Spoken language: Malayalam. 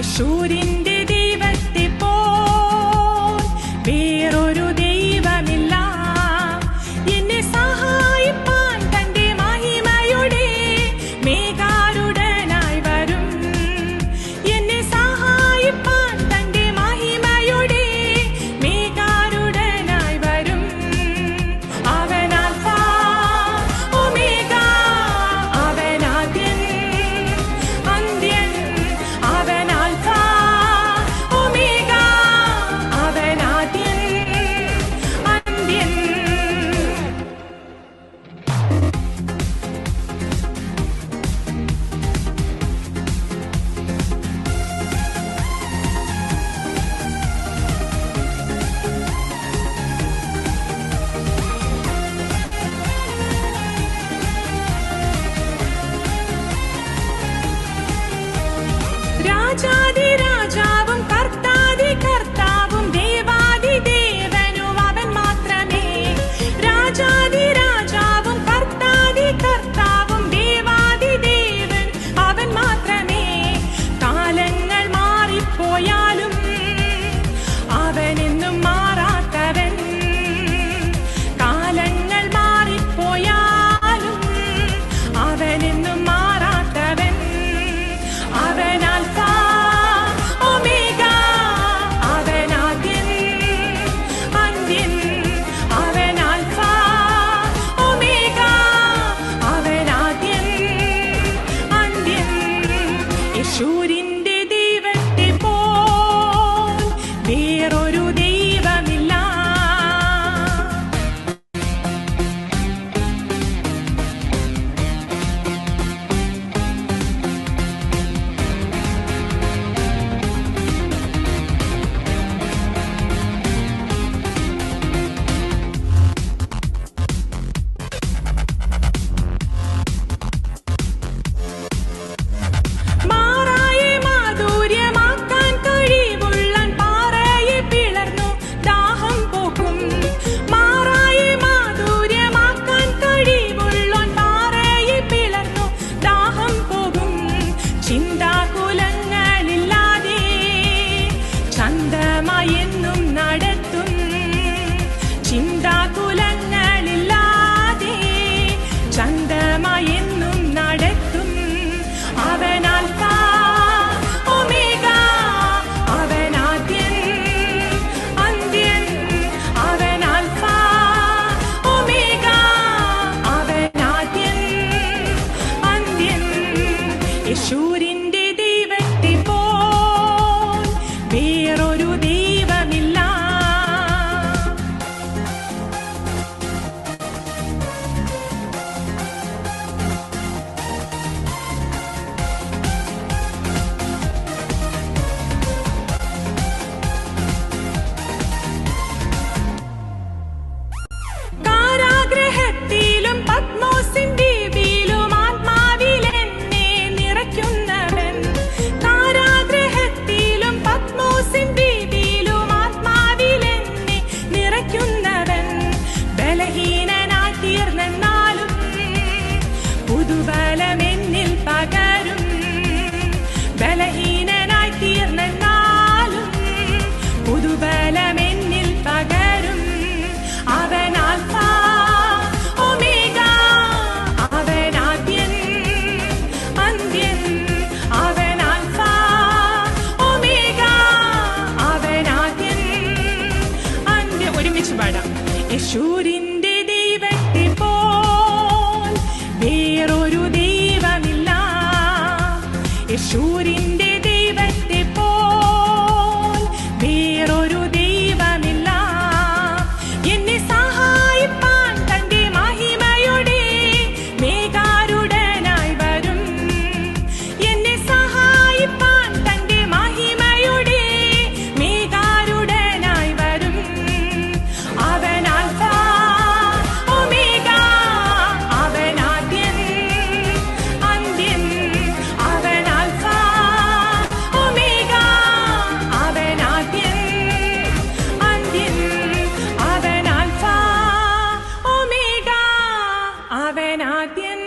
യേശുവിന്റെ ദൈവത്തെ പോൽ വേറൊരു ദൈവമില്ല. എന്നെ സഹായിപ്പാൻ തന്റെ മഹിമയുടെ മേഘാരൂഢനായി വരും. എന്നെ സഹായിപ്പാൻ തന്റെ മഹിമയുടെ മേഘാരൂഢനായി വരും. അവൻ ആൽഫ ഒമേഗ, അവൻ ആദ്യൻ അന്ത്യൻ. അവൻ ആൽഫ ഒമേഗ, അവൻ ആദ്യൻ അന്ത്യൻ. രാജാതി രാജാവും കർത്താതി കർത്താവും ദേവാതി ദേവനും അവൻ മാത്രമേ. രാജാതി രാജാവും കർത്താതി കർത്താവും ദേവാതി ദേവൻ അവൻ മാത്രമേ. കാലങ്ങൾ മാറിപ്പോയാലും അവനെന്നും മാറാത്തവൻ. കാലങ്ങൾ മാറിപ്പോയാലും അവനെന്നും മാറാത്തവൻ. അവൻ ആൽഫ ഒമേഗ, അവൻ ആദ്യൻ അന്ത്യൻ. അവൻ ആൽഫ ഒമേഗ, അവൻ ആദ്യൻ അന്ത്യൻ. യേശുവിന്റെ ദൈവത്തെ പോൽ വേറൊരു ദൈവമില്ല. മാറായെ മാധുര്യമാക്കാൻ കഴിവുള്ളൻ പാറയെ പിളർന്നു ദാഹം പോക്കും. മാറായെ മാധുര്യമാക്കാൻ കഴിവുള്ളൻ പാറയെ പിളർന്നു ദാഹം പോകും. ചിന്താകുലങ്ങളില്ലാതെ ചന്തമായി എന്നും നടത്തും. ചിന്താകുലങ്ങളില്ലാതെ ചന്തമായി എന്നും നടത്തും. അവൻ ആൽഫ ഒമേഗ, അവൻ ആദ്യൻ അന്ത്യൻ. അവൻ ആൽഫ ഒമേഗ, അവൻ ആദ്യൻ അന്ത്യൻ. യേശുവിന്റെ ദൈവത്തെ പോൽ വേറൊരു ദൈവമില്ല. കാരാഗ്രഹത്തിലും പത്മോസിന്റെ ദ്വീപിലും ആത്മാവിൽ എന്നെ നിറയ്ക്കുന്നവൻ. കാരാഗ്രഹത്തിലും പത്മോസിന്റെ ദ്വീപിലും ആത്മാവിൽ എന്നെ നിറയ്ക്കുന്നവൻ. ബലഹീനനായി തീർന്നെന്നാലും പുതുബലം എന്നിൽ പകരും. ബലഹീനനായി തീർന്നെന്നാലും പുതുബലം എന്നിൽ പകരും. അവൻ ആൽഫ ഒമേഗ, അവൻ ആദ്യൻ അന്ത്യൻ. അവൻ ആൽഫ ഒമേഗ, അവൻ ആദ്യൻ അന്ത്യൻ. ഒരുമിച്ച് പാടാം. യേശുവിന്റെ ദൈവത്തെ പോൽ വേറൊരു ദൈവമില്ല. യേശുവിന്റെ ദൈവത്തെ പോൽ വേറൊരു ദൈവമില്ല. എന്നെ സഹായിപ്പാൻ തന്റെ മഹിമയുടെ മേഘാരൂഢനായി വരും. എന്നെ സഹായിപ്പാൻ തന്റെ മഹിമയുടെ മേഘാരൂഢനായി വരും. അവൻ ആൽഫ ഒമേഗ, അവൻ ആദ്യൻ അന്ത്യൻ. അവൻ ആൽഫ ഒമേഗ, അവൻ ആദ്യൻ അന്ത്യൻ. അവൻ ആൽഫ ഒമേഗ, അവൻ ആദ്യൻ